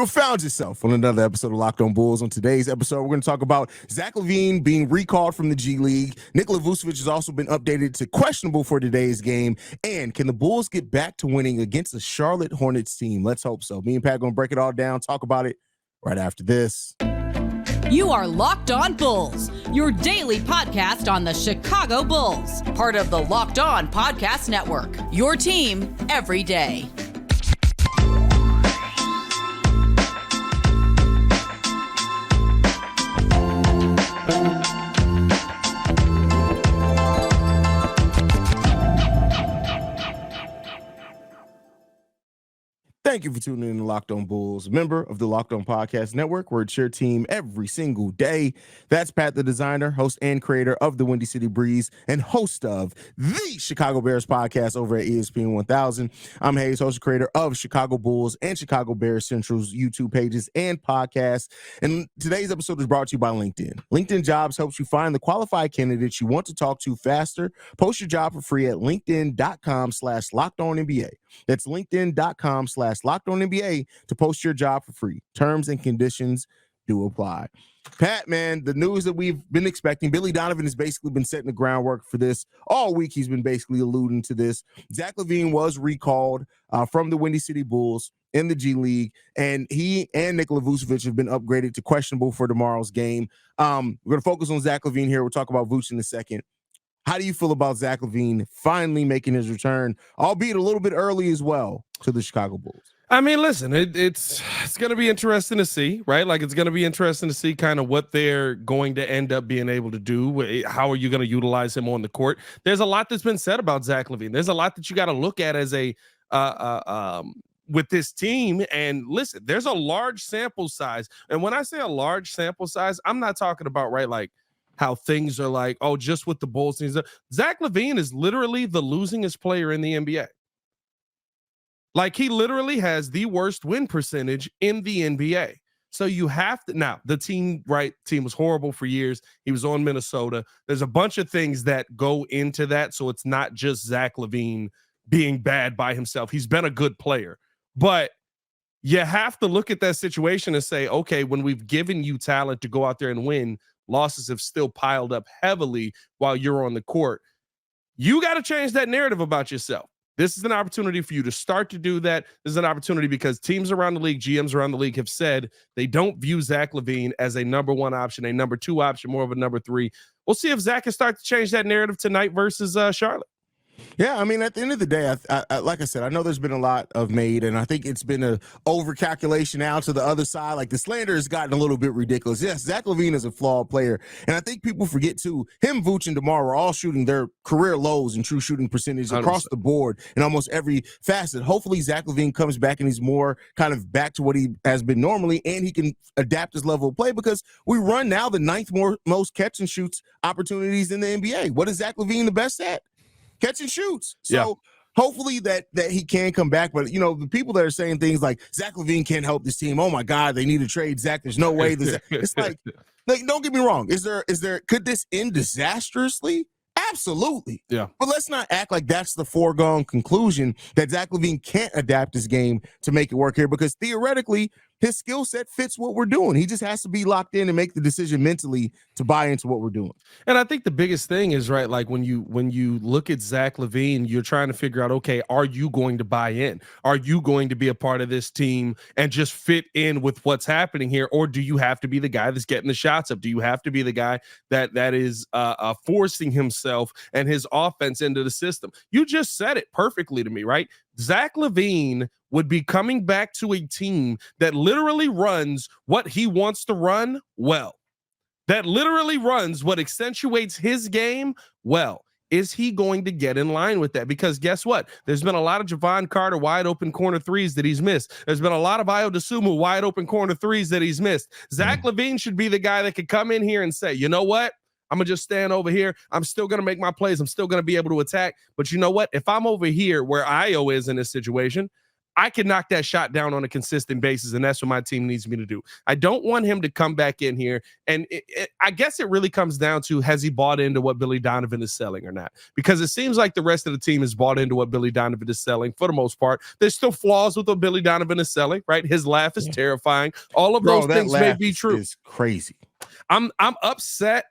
You have found yourself on another episode of Locked On Bulls. On today's episode, we're going to talk about Zach LaVine being recalled from the G League. Nikola Vucevic has also been updated to questionable for today's game. And can the Bulls get back to winning against the Charlotte Hornets team? Let's hope so. Me and Pat going to break it all down, talk about it right after this. You are Locked On Bulls, your daily podcast on the Chicago Bulls. Part of the Locked On Podcast Network, your team every day. Thank you for tuning in to Locked On Bulls, a member of the Locked On Podcast Network, where it's your team every single day. That's Pat, the designer, host and creator of the Windy City Breeze, and host of the Chicago Bears podcast over at ESPN 1000. I'm Haize, host and creator of Chicago Bulls and Chicago Bears Central's YouTube pages and podcasts. And today's episode is brought to you by LinkedIn. LinkedIn Jobs helps you find the qualified candidates you want to talk to faster. Post your job for free at linkedin.com/LockedOnNBA. That's linkedin.com/LockedOnNBA to post your job for free. Terms and conditions do apply. Pat, man, the news that we've been expecting, Billy Donovan has basically been setting the groundwork for this all week. He's been basically alluding to this. Zach LaVine was recalled from the Windy City Bulls in the G League, and he and Nikola Vucevic have been upgraded to questionable for tomorrow's game. We're going to focus on Zach LaVine here. We'll talk about Vuce in a second. How do you feel about Zach LaVine finally making his return, albeit a little bit early as well, to the Chicago Bulls? I mean, listen, it's going to be interesting to see, right? Like, it's going to be interesting to see kind of what they're going to end up being able to do. How are you going to utilize him on the court? There's a lot that's been said about Zach LaVine. There's a lot that you got to look at as with this team. And listen, there's a large sample size. And when I say a large sample size, I'm not talking about, right, like, how things are like, oh, just with the Bulls. Zach LaVine is literally the losingest player in the NBA. Like, he literally has the worst win percentage in the NBA. So you have to, now the team was horrible for years. He was on Minnesota. There's a bunch of things that go into that. So it's not just Zach LaVine being bad by himself. He's been a good player, but you have to look at that situation and say, okay, when we've given you talent to go out there and win, losses have still piled up heavily while you're on the court. You got to change that narrative about yourself. This is an opportunity for you to start to do that. This is an opportunity because teams around the league, GMs around the league have said they don't view Zach LaVine as a number one option, a number two option, more of a number three. We'll see if Zach can start to change that narrative tonight versus Charlotte. Yeah, I mean, at the end of the day, I like I said, I know there's been a lot of made, and I think it's been a overcalculation now to the other side. Like, the slander has gotten a little bit ridiculous. Yes, Zach LaVine is a flawed player, and I think people forget, too, him, Vooch, and DeMar are all shooting their career lows in true shooting percentage across 100%. The board in almost every facet. Hopefully, Zach LaVine comes back and he's more kind of back to what he has been normally, and he can adapt his level of play because we run now the 9th most catch and shoots opportunities in the NBA. What is Zach LaVine the best at? Catch and shoots. So hopefully that he can come back. But, you know, the people that are saying things like Zach LaVine can't help this team. Oh, my God, they need to trade Zach. There's no way. It's like, don't get me wrong. Could this end disastrously? Absolutely. Yeah. But let's not act like that's the foregone conclusion that Zach LaVine can't adapt his game to make it work here, because theoretically his skill set fits what we're doing. He just has to be locked in and make the decision mentally to buy into what we're doing. And I think the biggest thing is, right, like when you look at Zach LaVine, you're trying to figure out, okay, are you going to buy in? Are you going to be a part of this team and just fit in with what's happening here? Or do you have to be the guy that's getting the shots up? Do you have to be the guy that is forcing himself and his offense into the system? You just said it perfectly to me, right? Zach LaVine would be coming back to a team that literally runs what he wants to run well, that literally runs what accentuates his game well. Is he going to get in line with that? Because guess what? There's been a lot of Javon Carter wide open corner threes that he's missed. There's been a lot of Ayo Dosunmu wide open corner threes that he's missed. Zach LaVine should be the guy that could come in here and say, you know what? I'm going to just stand over here. I'm still going to make my plays. I'm still going to be able to attack. But you know what? If I'm over here where Ayo is in this situation, I can knock that shot down on a consistent basis, and that's what my team needs me to do. I don't want him to come back in here, and I guess it really comes down to, has he bought into what Billy Donovan is selling or not? Because it seems like the rest of the team has bought into what Billy Donovan is selling for the most part. There's still flaws with what Billy Donovan is selling, right? His laugh is terrifying. All of those things may be true. It's crazy. I'm upset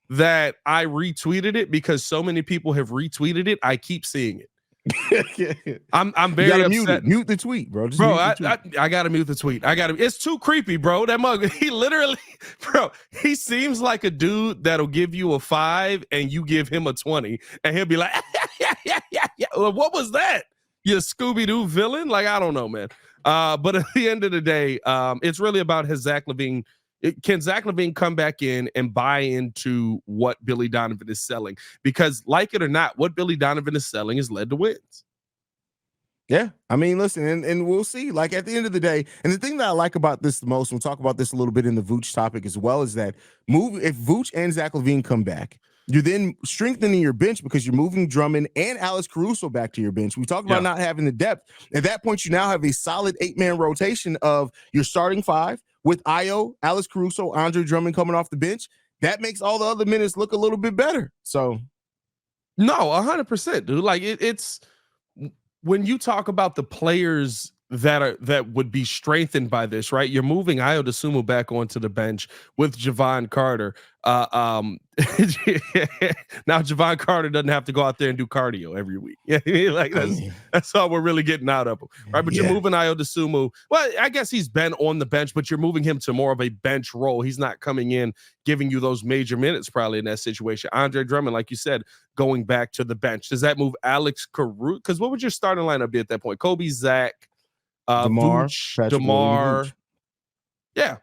that I retweeted it because so many people have retweeted it. I keep seeing it. I'm very upset. Mute the tweet, bro. I gotta mute the tweet. It's too creepy, bro. That mug, he literally, bro, he seems like a dude that'll give you a 5 and you give him a 20, and he'll be like, yeah. What was that? You Scooby-Doo villain? Like, I don't know, man. But at the end of the day, it's really about, has Zach LaVine. Can Zach LaVine come back in and buy into what Billy Donovan is selling? Because, like it or not, what Billy Donovan is selling has led to wins. Yeah, I mean, listen, and we'll see. Like, at the end of the day, and the thing that I like about this the most, we'll talk about this a little bit in the Vuce topic as well, is that if Vuce and Zach LaVine come back, you're then strengthening your bench because you're moving Drummond and Alex Caruso back to your bench. We talked about not having the depth. At that point, you now have a solid 8-man rotation of your starting 5 with Ayo, Alex Caruso, Andre Drummond coming off the bench. That makes all the other minutes look a little bit better. So, no, 100%, dude. Like, it's when you talk about the players that would be strengthened by this, right? You're moving Ayo Dosunmu back onto the bench with Javon Carter. Now Javon Carter doesn't have to go out there and do cardio every week. Yeah, like that's all we're really getting out of him, right? But you're moving Ayo Dosunmu. Well, I guess he's been on the bench, but you're moving him to more of a bench role. He's not coming in giving you those major minutes probably in that situation. Andre Drummond, like you said, going back to the bench. Does that move Alex Caruso? Because what would your starting lineup be at that point? Kobe, Zach, DeMar, Vuce, yeah.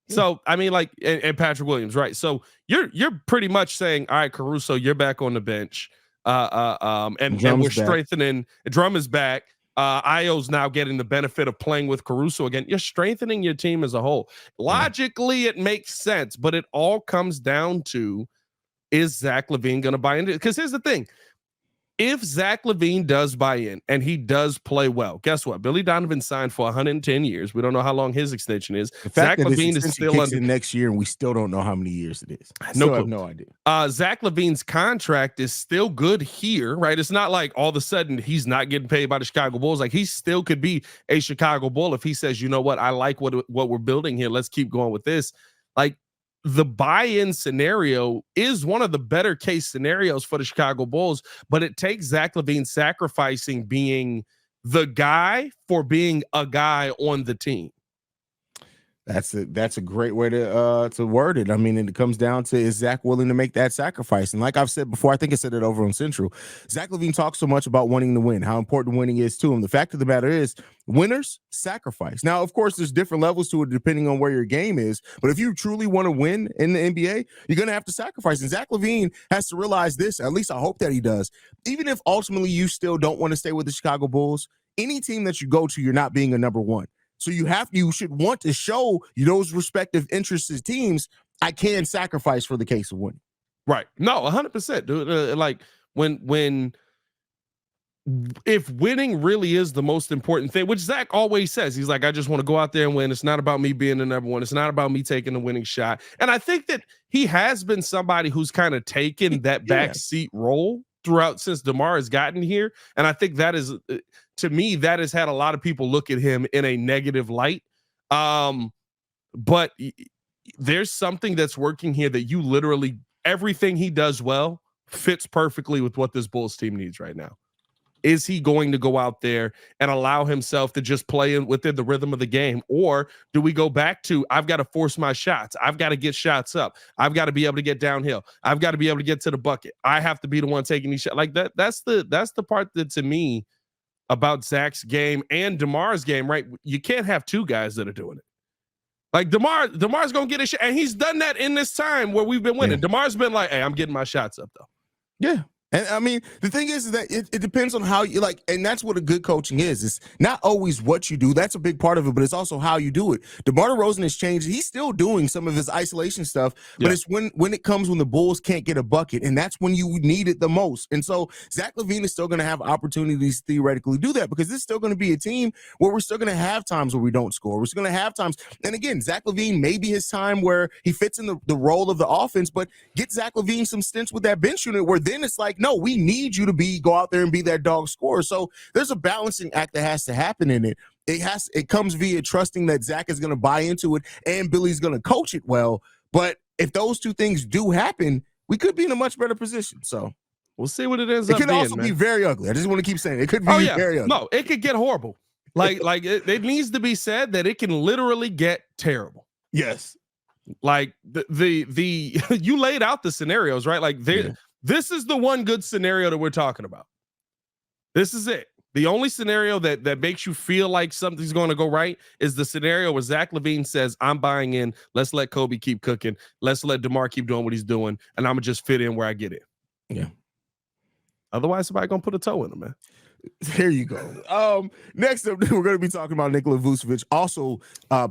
So I mean, like, and Patrick Williams, right? So you're pretty much saying, all right, Caruso, you're back on the bench, and we're strengthening. Drum is back. Ayo's now getting the benefit of playing with Caruso again. You're strengthening your team as a whole. Logically, it makes sense, but it all comes down to, is Zach LaVine going to buy into it? Because here's the thing. If Zach LaVine does buy in and he does play well, guess what? Billy Donovan signed for 110 years. We don't know how long his extension is. Zach LaVine is still under next year, and we still don't know how many years it is. I have no idea. Zach LaVine's contract is still good here, right? It's not like all of a sudden he's not getting paid by the Chicago Bulls. Like, he still could be a Chicago Bull if he says, you know what, I like what we're building here. Let's keep going with this. Like, the buy-in scenario is one of the better case scenarios for the Chicago Bulls, but it takes Zach LaVine sacrificing being the guy for being a guy on the team. That's a great way to word it. I mean, and it comes down to, is Zach willing to make that sacrifice? And like I've said before, I think I said it over on Central, Zach LaVine talks so much about wanting to win, how important winning is to him. The fact of the matter is, winners sacrifice. Now, of course, there's different levels to it depending on where your game is. But if you truly want to win in the NBA, you're going to have to sacrifice. And Zach LaVine has to realize this. At least I hope that he does. Even if ultimately you still don't want to stay with the Chicago Bulls, any team that you go to, you're not being a number one. So you should want to show those respective interested teams, I can sacrifice for the case of winning. Right. No, 100%, dude. Like, if winning really is the most important thing, which Zach always says, he's like, I just want to go out there and win. It's not about me being the number one. It's not about me taking the winning shot. And I think that he has been somebody who's kind of taken that backseat role throughout since DeMar has gotten here. And I think that is, to me, that has had a lot of people look at him in a negative light. But there's something that's working here that you literally, everything he does well fits perfectly with what this Bulls team needs right now. Is he going to go out there and allow himself to just play within the rhythm of the game? Or do we go back to, I've got to force my shots. I've got to get shots up. I've got to be able to get downhill. I've got to be able to get to the bucket. I have to be the one taking these shots. Like that. That's the part that, to me, about Zach's game and DeMar's game, right? You can't have two guys that are doing it. Like DeMar's going to get a shot. And he's done that in this time where we've been winning. DeMar's been like, hey, I'm getting my shots up though. Yeah. And I mean, the thing is that it depends on how you like, and that's what a good coaching is. It's not always what you do. That's a big part of it, but it's also how you do it. DeMar DeRozan has changed. He's still doing some of his isolation stuff, but it's when it comes when the Bulls can't get a bucket, and that's when you need it the most. And so Zach LaVine is still going to have opportunities to theoretically do that because it's still going to be a team where we're still going to have times where we don't score. We're still going to have times. And again, Zach LaVine may be his time where he fits in the role of the offense, but get Zach LaVine some stints with that bench unit where then it's like, no, we need you to go out there and be that dog scorer. So there's a balancing act that has to happen in it. It comes via trusting that Zach is going to buy into it and Billy's going to coach it well. But if those two things do happen, we could be in a much better position. So we'll see what it ends up being. It could also be very ugly. I just want to keep saying it could be very ugly. No, it could get horrible. It needs to be said that it can literally get terrible. Yes. Like the you laid out the scenarios, right? Like this is the one good scenario that we're talking about. This is it. The only scenario that makes you feel like something's going to go right is the scenario where Zach LaVine says, I'm buying in. Let's let Kobe keep cooking. Let's let DeMar keep doing what he's doing. And I'm going to just fit in where I get in. Yeah. Otherwise, somebody going to put a toe in him, man. There you go. Next up, we're going to be talking about Nikola Vucevic, also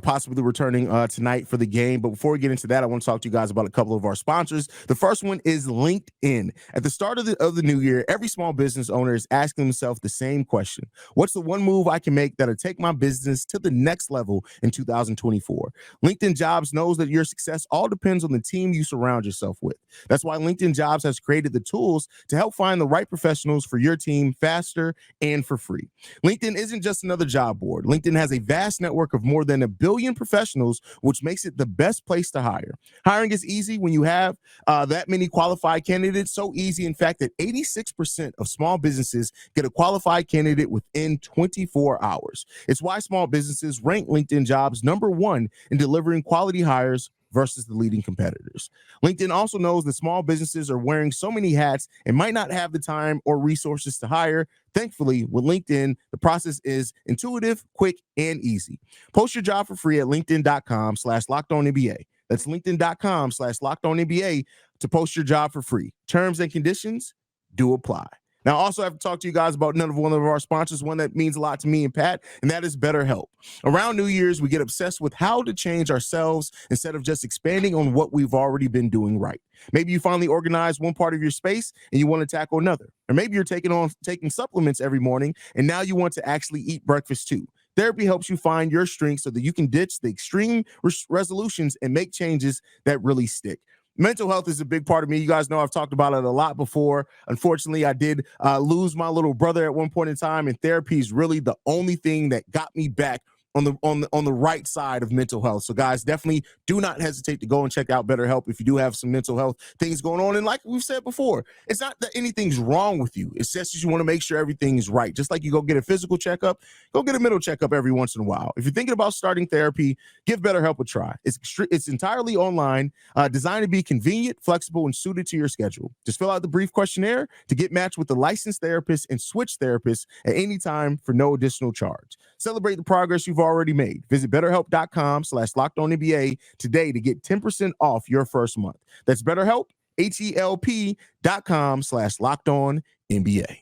possibly returning tonight for the game. But before we get into that, I want to talk to you guys about a couple of our sponsors. The first one is LinkedIn. At the start of the new year, every small business owner is asking himself the same question. What's the one move I can make that'll take my business to the next level in 2024? LinkedIn Jobs knows that your success all depends on the team you surround yourself with. That's why LinkedIn Jobs has created the tools to help find the right professionals for your team faster and for free. LinkedIn isn't just another job board. LinkedIn has a vast network of more than 1 billion professionals, which makes it the best place to hire. Hiring is easy when you have that many qualified candidates. So easy, in fact, that 86% of small businesses get a qualified candidate within 24 hours. It's why small businesses rank LinkedIn Jobs #1 in delivering quality hires versus the leading competitors. LinkedIn also knows that small businesses are wearing so many hats and might not have the time or resources to hire. Thankfully, with LinkedIn, the process is intuitive, quick, and easy. Post your job for free at linkedin.com/LockedOnNBA. That's linkedin.com/LockedOnNBA to post your job for free. Terms and conditions do apply. Now, I also have to talk to you guys about one of our sponsors, one that means a lot to me and Pat, and that is BetterHelp. Around New Year's, we get obsessed with how to change ourselves instead of just expanding on what we've already been doing right. Maybe you finally organize one part of your space and you want to tackle another. Or maybe you're taking supplements every morning and now you want to actually eat breakfast too. Therapy helps you find your strengths so that you can ditch the extreme resolutions and make changes that really stick. Mental health is a big part of me. You guys know I've talked about it a lot before. Unfortunately, I did lose my little brother at one point in time, and therapy is really the only thing that got me back on the right side of mental health. So guys, definitely do not hesitate to go and check out BetterHelp if you do have some mental health things going on. And like we've said before, it's not that anything's wrong with you. It's just that you want to make sure everything is right. Just like you go get a physical checkup, go get a mental checkup every once in a while. If you're thinking about starting therapy, give BetterHelp a try. It's entirely online, designed to be convenient, flexible, and suited to your schedule. Just fill out the brief questionnaire to get matched with a licensed therapist and switch therapists at any time for no additional charge. Celebrate the progress you've already made. Visit BetterHelp.com/LockedOnNBA today to get 10% off your first month. That's BetterHelp, HELP.com/LockedOnNBA.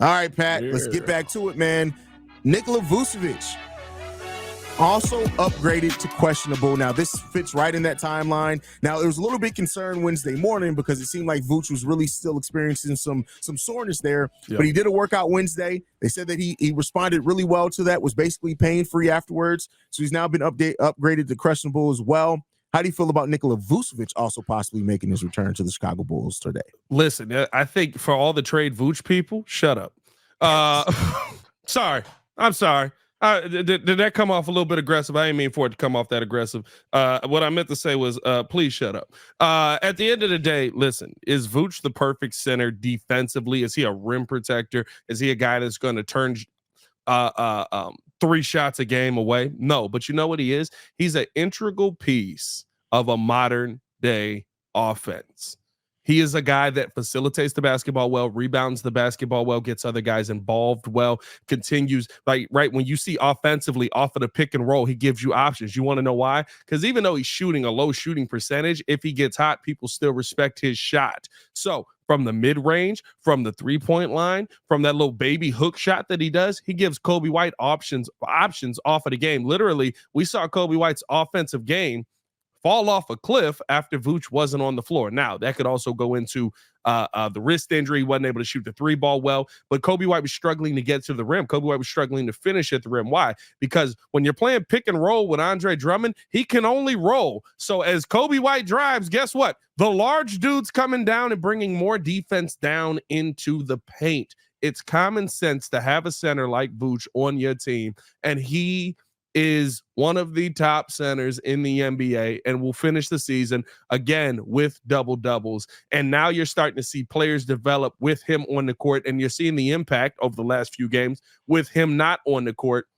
All right, Pat, let's get back to it, man. Nikola Vucevic also upgraded to questionable. Now, this fits right in that timeline. Now, there was a little bit concerned Wednesday morning because it seemed like Vuce was really still experiencing some soreness there. Yep. But he did a workout Wednesday. They said that he responded really well to that, was basically pain-free afterwards. So he's now been upgraded to questionable as well. How do you feel about Nikola Vucevic also possibly making his return to the Chicago Bulls today? Listen, I think for all the trade Vuce people, shut up. Sorry. I'm sorry. Did that come off a little bit aggressive? I didn't mean for it to come off that aggressive. What I meant to say was, please shut up. At the end of the day, listen, is Vooch the perfect center defensively? Is he a rim protector? Is he a guy that's going to turn 3 shots a game away? No, but you know what he is? He's an integral piece of a modern day offense. He is a guy that facilitates the basketball well, rebounds the basketball well, gets other guys involved well, continues, like, right, when you see offensively off of the pick and roll, he gives you options. You want to know why? Because even though he's shooting a low shooting percentage, if he gets hot, people still respect his shot. So from the mid-range, from the three-point line, from that little baby hook shot that he does. He gives Coby White options off of the game. Literally, we saw Coby White's offensive game fall off a cliff after Vuce wasn't on the floor. Now, that could also go into the wrist injury. He wasn't able to shoot the three ball well, but Coby White was struggling to get to the rim. Coby White was struggling to finish at the rim. Why? Because when you're playing pick and roll with Andre Drummond, he can only roll. So as Coby White drives, guess what? The large dude's coming down and bringing more defense down into the paint. It's common sense to have a center like Vuce on your team, and he is one of the top centers in the NBA and will finish the season again with double doubles. And now you're starting to see players develop with him on the court, and you're seeing the impact over the last few games with him not on the court.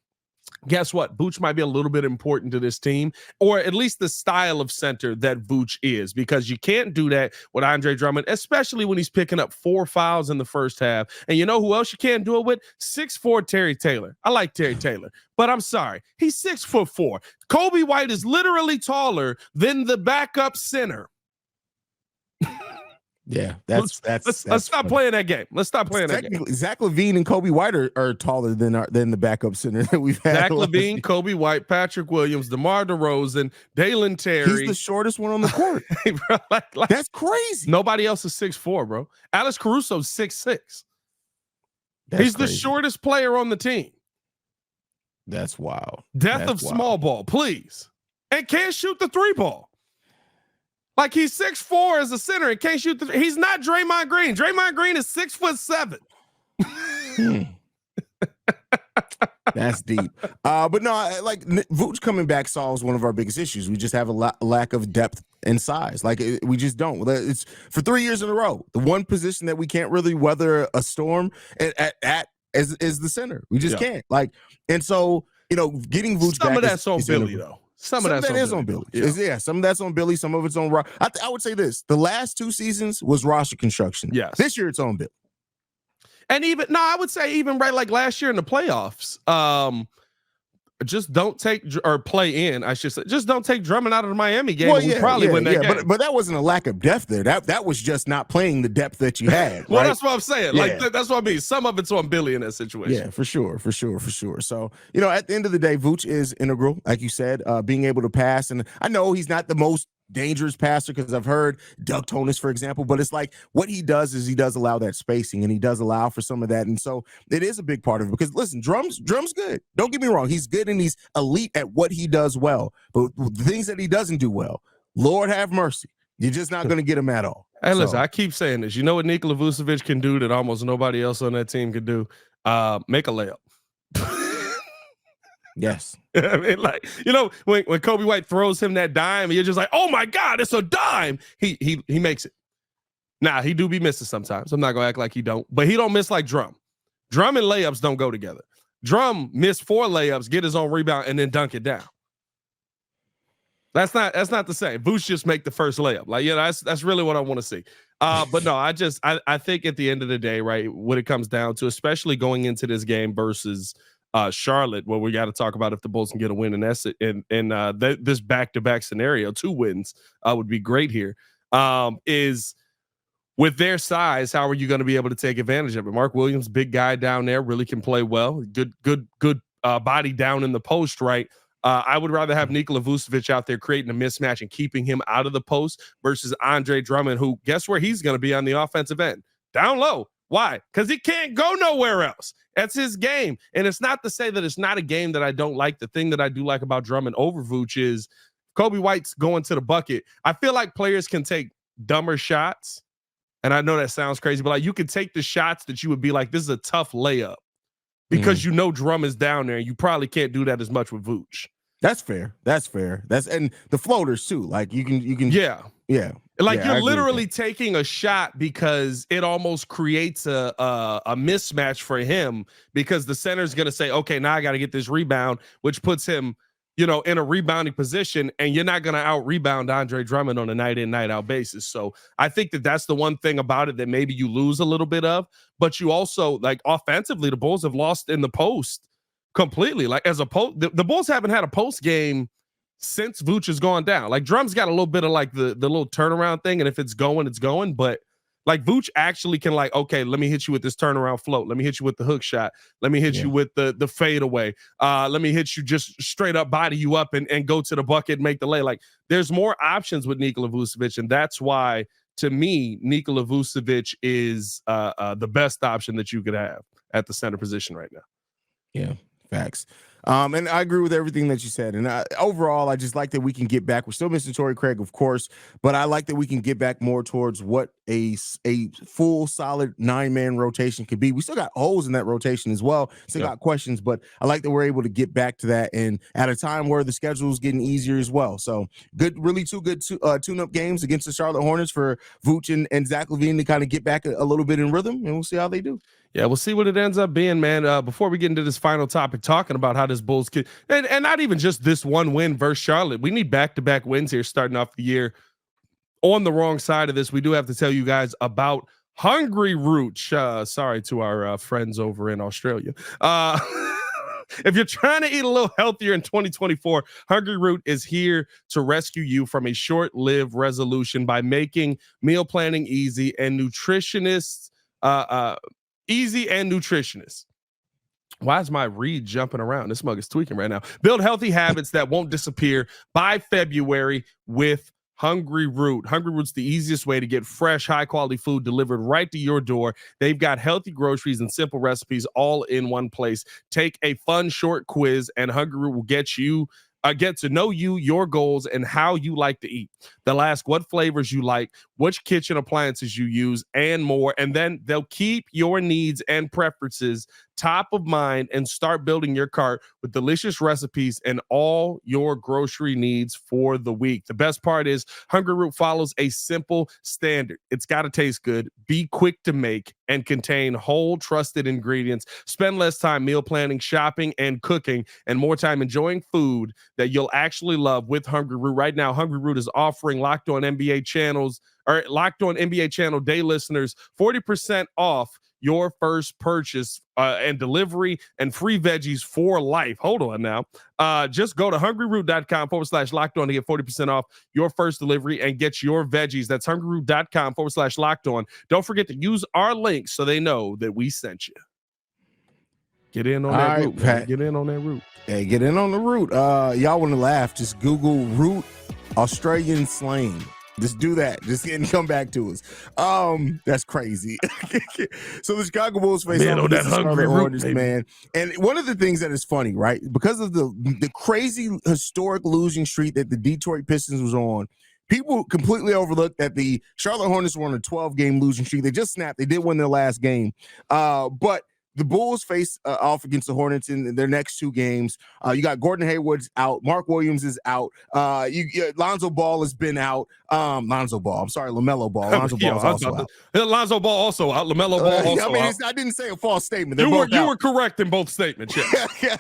Guess what? Vuce might be a little bit important to this team, or at least the style of center that Vuce is, because you can't do that with Andre Drummond, especially when he's picking up 4 fouls in the first half. And you know who else you can't do it with? 6'4" Terry Taylor. I like Terry Taylor, but I'm sorry. He's 6'4". Coby White is literally taller than the backup center. Yeah, let's stop playing that game. Let's stop playing that game. Zach LaVine and Coby White are taller than the backup center that we've had. Zach LaVine, Coby White, Patrick Williams, DeMar DeRozan, Dalen Terry. He's the shortest one on the court. Bro, like, that's crazy. Nobody else is 6'4", bro. Alex Caruso's 6'6". He's the shortest player on the team. That's wild. Death of small ball, please. And can't shoot the three ball. Like, he's 6'4" as a center and can't shoot he's not Draymond Green. Draymond Green is 6'7". That's deep. But no, like Vuce coming back solves one of our biggest issues. We just have a lack of depth and size. Like we just don't. It's for 3 years in a row. The one position that we can't really weather a storm at is the center. We just can't. Like, and so, you know, getting Vuce back. Some of that's on Billy, though. Some of that is on Billy. Yeah, some of that's on Billy. Some of it's on Ross. I would say this: the last 2 seasons was roster construction. Yes. This year it's on Billy. And I would say even right like last year in the playoffs, just don't take or play in. I should say, just don't take Drummond out of the Miami game. We probably win that game. But that wasn't a lack of depth there. That was just not playing the depth that you had. Well, right? that's what I'm saying. Like that's what I mean. Some of it's on Billy in that situation. Yeah, for sure. So, you know, at the end of the day, Vuce is integral, like you said, being able to pass. And I know he's not the most dangerous passer, because I've heard Doug Tonis, for example, but it's like what he does is he does allow that spacing, and he does allow for some of that. And so it is a big part of it, because listen, drum's good. Don't get me wrong. He's good and he's elite at what he does well, but the things that he doesn't do well, Lord have mercy, you're just not going to get him at all. Hey, listen, I keep saying this. You know what Nikola Vucevic can do that almost nobody else on that team can do? Make a layup. Yes. I mean, like, you know, when Coby White throws him that dime, you're just like, oh my God, it's a dime. He makes it. Nah, he do be missing sometimes. I'm not gonna act like he don't, but he don't miss like Drum. Drum and layups don't go together. Drum missed 4 layups, get his own rebound, and then dunk it down. That's not the same. Vuce just make the first layup. Like, yeah, that's really what I want to see. But no, I think at the end of the day, right, what it comes down to, especially going into this game versus Charlotte, where we got to talk about if the Bulls can get a win in this back-to-back scenario, 2 wins would be great here. Is with their size, how are you going to be able to take advantage of it? Mark Williams, big guy down there, really can play well. Good body down in the post, right? I would rather have Nikola Vucevic out there creating a mismatch and keeping him out of the post versus Andre Drummond, who, guess where he's going to be on the offensive end? Down low. Why? Because he can't go nowhere else. That's his game. And it's not to say that it's not a game that I don't like. The thing that I do like about Drummond over Vuce is Coby White's going to the bucket. I feel like players can take dumber shots. And I know that sounds crazy, but like you can take the shots that you would be like, this is a tough layup, because you know Drum is down there, and you probably can't do that as much with Vuce. That's fair. And the floaters too. Like you can. Yeah. Like you're literally taking a shot because it almost creates a mismatch for him, because the center's going to say, okay, now I got to get this rebound, which puts him, you know, in a rebounding position, and you're not going to out rebound Andre Drummond on a night in, night out basis. So I think that's the one thing about it that maybe you lose a little bit of, but you also, like, offensively, the Bulls have lost in the post completely. Like, as a post, the Bulls haven't had a post game since Vuce has gone down. Like, Drum's got a little bit of like the little turnaround thing, and if it's going, it's going. But Like Vooch actually can like, okay, let me hit you with this turnaround float. Let me hit you with the hook shot. Let me hit you with the fadeaway. Let me hit you just straight up, body you up and go to the bucket and make the lay. Like there's more options with Nikola Vucevic, and that's why to me Nikola Vucevic is the best option that you could have at the center position right now. Yeah, facts. And I agree with everything that you said. And overall, I just like that we can get back. We're still missing Torrey Craig, of course, but I like that we can get back more towards what a full, solid 9-man rotation could be. We still got holes in that rotation as well. Still got questions, but I like that we're able to get back to that. And at a time where the schedule is getting easier as well. So good, really two good tune-up games against the Charlotte Hornets for Vooch and Zach LaVine to kind of get back a little bit in rhythm, and we'll see how they do. Yeah, we'll see what it ends up being, man. Before we get into this final topic, talking about how this Bulls kid, and not even just this one win versus Charlotte. We need back-to-back wins here starting off the year. On the wrong side of this, we do have to tell you guys about Hungryroot. Sorry to our friends over in Australia. If you're trying to eat a little healthier in 2024, Hungryroot is here to rescue you from a short-lived resolution by making meal planning easy and nutritionists easy and nutritionious. Why is my read jumping around? This mug is tweaking right now. Build healthy habits that won't disappear by February with Hungryroot. Hungryroot's the easiest way to get fresh, high-quality food delivered right to your door. They've got healthy groceries and simple recipes all in one place. Take a fun short quiz, and Hungryroot will get to know you, your goals, and how you like to eat. They'll ask what flavors you like, which kitchen appliances you use, and more. And then they'll keep your needs and preferences top of mind and start building your cart with delicious recipes and all your grocery needs for the week. The best part is Hungryroot follows a simple standard. It's got to taste good, be quick to make, and contain whole trusted ingredients. Spend less time meal planning, shopping, and cooking, and more time enjoying food that you'll actually love with Hungryroot. Right now, Hungryroot is offering Locked On NBA Channel Day listeners 40% off your first purchase and delivery and free veggies for life. Hold on now. Just go to hungryroot.com/locked-on to get 40% off your first delivery and get your veggies. That's hungryroot.com/locked-on. Don't forget to use our link so they know that we sent you. Get in on that root, man. Get in on that root. Hey, get in on the root. Y'all want to laugh, just Google root Australian slang. Just do that. Just come back to us. That's crazy. So the Chicago Bulls face on that hungry Hornets, root, man. And one of the things that is funny, right? Because of the crazy historic losing streak that the Detroit Pistons was on, people completely overlooked that the Charlotte Hornets were on a 12-game losing streak. They just snapped. They did win their last game. But the Bulls face off against the Hornets in their next two games. You got Gordon Hayward's out. Mark Williams is out. Lonzo Ball has been out. LaMelo Ball. Lonzo Ball is also out. Lonzo Ball also out. LaMelo Ball also out. I didn't say a false statement. You were correct in both statements. Yes.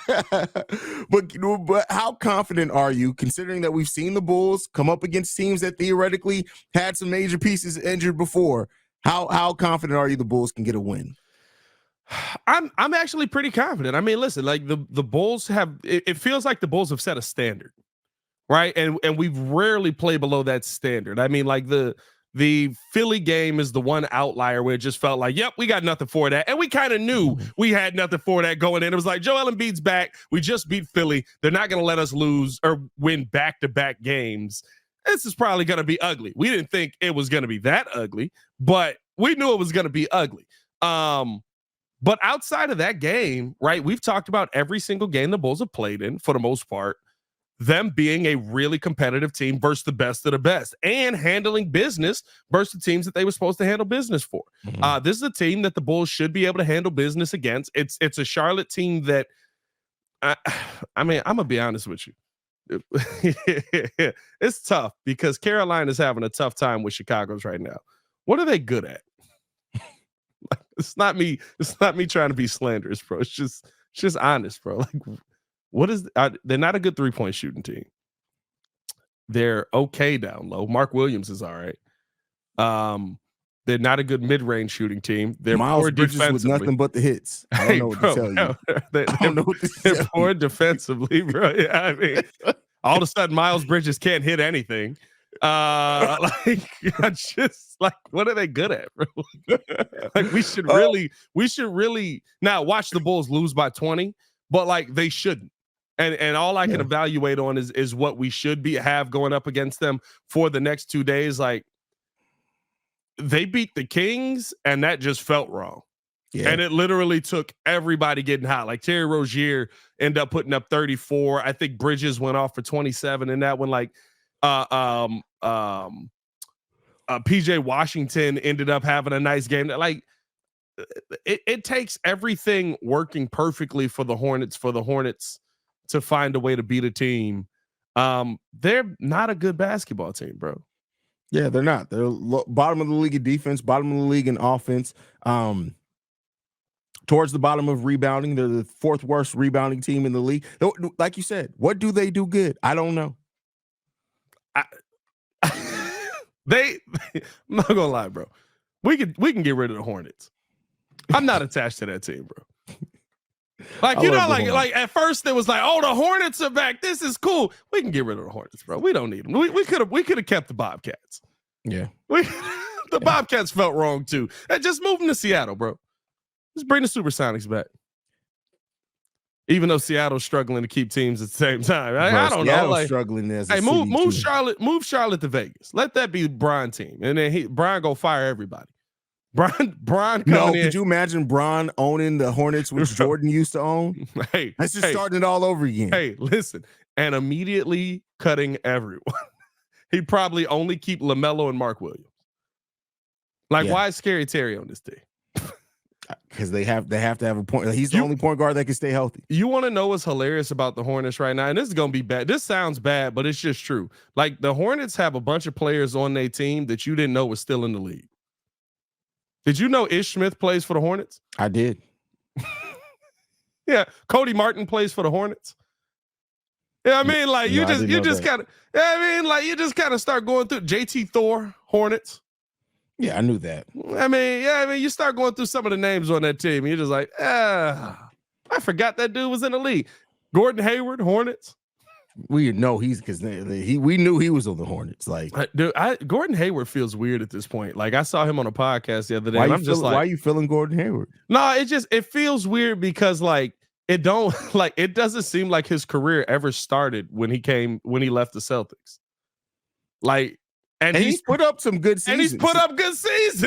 But how confident are you, considering that we've seen the Bulls come up against teams that theoretically had some major pieces injured before? How confident are you the Bulls can get a win? I'm actually pretty confident. I mean, listen, like the Bulls have, it feels like the Bulls have set a standard, right? And we've rarely played below that standard. I mean, like the Philly game is the one outlier where it just felt like, yep, we got nothing for that. And we kind of knew we had nothing for that going in. It was like, Joel Embiid's back. We just beat Philly. They're not going to let us lose or win back-to-back games. This is probably going to be ugly. We didn't think it was going to be that ugly, but we knew it was going to be ugly. But outside of that game, right, we've talked about every single game the Bulls have played in, for the most part, them being a really competitive team versus the best of the best and handling business versus the teams that they were supposed to handle business for. This is a team that the Bulls should be able to handle business against. It's a Charlotte team that, I mean, I'm going to be honest with you. It's tough because Carolina's having a tough time with Chicago's right now. What are they good at? It's not me trying to be slanderous, bro. It's just honest, bro. Like, what is they're not a good 3-point shooting team. They're okay down low. Mark Williams is all right. They're not a good mid-range shooting team. They're Miles poor Bridges defensively. with nothing but the hits. I don't know what to tell you. They're poor defensively, bro. Yeah, I mean, all of a sudden Miles Bridges can't hit anything. Like, just like, what are they good at, bro? Like, we should really now watch the Bulls lose by 20, but like they shouldn't. And all I can evaluate on is what we should have going up against them for the next 2 days. Like, they beat the Kings, and that just felt wrong. Yeah. And it literally took everybody getting hot. Like, Terry Rozier ended up putting up 34. I think Bridges went off for 27 in that one. Like, PJ Washington ended up having a nice game. Like, it takes everything working perfectly for the Hornets to find a way to beat a team. They're not a good basketball team, bro. Yeah, they're not. They're bottom of the league in defense, bottom of the league in offense. Towards the bottom of rebounding, they're the fourth worst rebounding team in the league. Like you said, what do they do good? I don't know. I'm not gonna lie, bro. We can get rid of the Hornets. I'm not attached to that team, bro. Like, you know, like at first it was like, oh, the Hornets are back. This is cool. We can get rid of the Hornets, bro. We don't need them. We could have kept the Bobcats. Yeah. The Bobcats felt wrong too. And just move them to Seattle, bro. Just bring the Supersonics back. Even though Seattle's struggling to keep teams at the same time. I don't know. Like, struggling as hey, move Charlotte to Vegas. Let that be Bron team. And then Bron go fire everybody. Bron could you imagine Bron owning the Hornets, which Jordan used to own? Hey, that's just starting it all over again. Hey, listen, and immediately cutting everyone. He'd probably only keep LaMelo and Mark Williams. Like, why is Scary Terry on this team? Because they have to have a point. He's the only point guard that can stay healthy. You want to know what's hilarious about the Hornets right now? And this is going to be bad. This sounds bad, but it's just true. Like, the Hornets have a bunch of players on their team that you didn't know was still in the league. Did you know Ish Smith plays for the Hornets? I did. Yeah, Cody Martin plays for the Hornets. Yeah, I mean, like, you just kind of start going through JT Thor, Hornets. Yeah, I knew that. I mean, you start going through some of the names on that team. And you're just like, I forgot that dude was in the league. Gordon Hayward, Hornets. We know we knew he was on the Hornets. Like, dude, Gordon Hayward feels weird at this point. Like, I saw him on a podcast the other day. Why are you feeling Gordon Hayward? No, it feels weird because like it doesn't seem like his career ever started when he left the Celtics. Like, and he's put up some good seasons.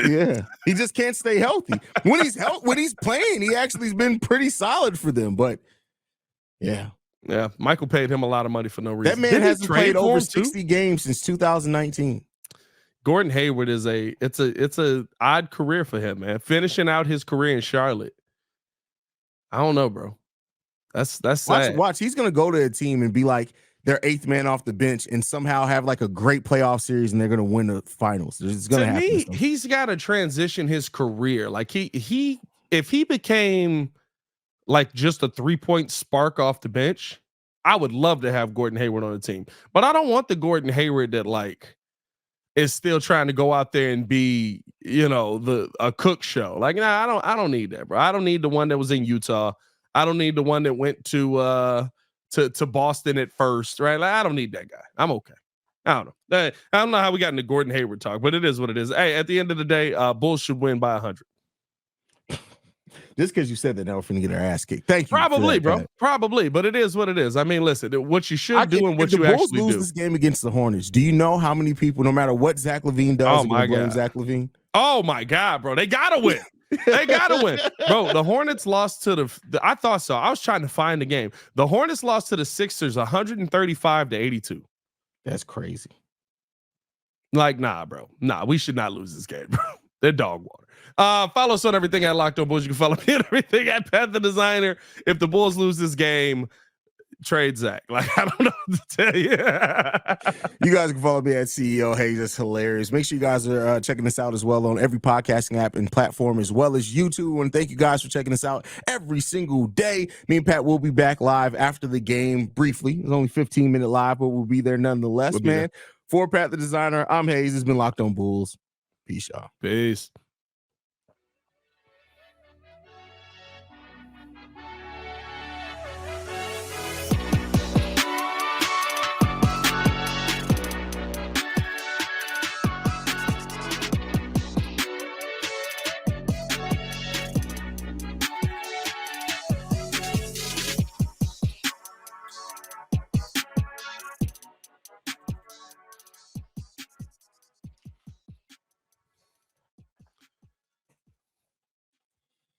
Yeah, he just can't stay healthy. When he's playing, he actually's been pretty solid for them. But yeah. Yeah, Michael paid him a lot of money for no reason. That man hasn't played over 60 games since 2019. Gordon Hayward it's a odd career for him, man. Finishing out his career in Charlotte. I don't know, bro. That's sad. Watch. He's gonna go to a team and be like their eighth man off the bench and somehow have like a great playoff series and they're gonna win the finals. It's gonna happen. To me, he's got to transition his career. Like if he became like just a 3-point spark off the bench, I would love to have Gordon Hayward on the team. But I don't want the Gordon Hayward that like is still trying to go out there and be, you know, a cook show. Like, nah, I don't need that, bro. I don't need the one that was in Utah. I don't need the one that went to Boston at first, right? Like, I don't need that guy. I'm okay. I don't know. I don't know how we got into Gordon Hayward talk, but it is what it is. Hey, at the end of the day, Bulls should win by 100. Just because you said that, now we're finna get our ass kicked. Thank you. Probably, bro. Probably, but it is what it is. I mean, listen, what you should do and what you actually do. If the Bulls lose this game against the Hornets, do you know how many people, no matter what Zach LaVine does, blame Zach LaVine? Oh my God, bro. They gotta win. They gotta win. Bro, the Hornets lost to I thought so. I was trying to find the game. The Hornets lost to the Sixers 135-82. That's crazy. Like, nah, bro. Nah, we should not lose this game, bro. They're dog water. Follow us on everything at Locked On Bulls. You can follow me on everything at Pat the Designer. If the Bulls lose this game, trade Zach. Like, I don't know what to tell you. You guys can follow me at CEO Haize. That's hilarious. Make sure you guys are checking us out as well on every podcasting app and platform, as well as YouTube. And thank you guys for checking us out every single day. Me and Pat will be back live after the game briefly. It's only 15-minute live, but we'll be there nonetheless, man. For Pat the Designer, I'm Haize. It's been Locked On Bulls. Peace, y'all. Peace.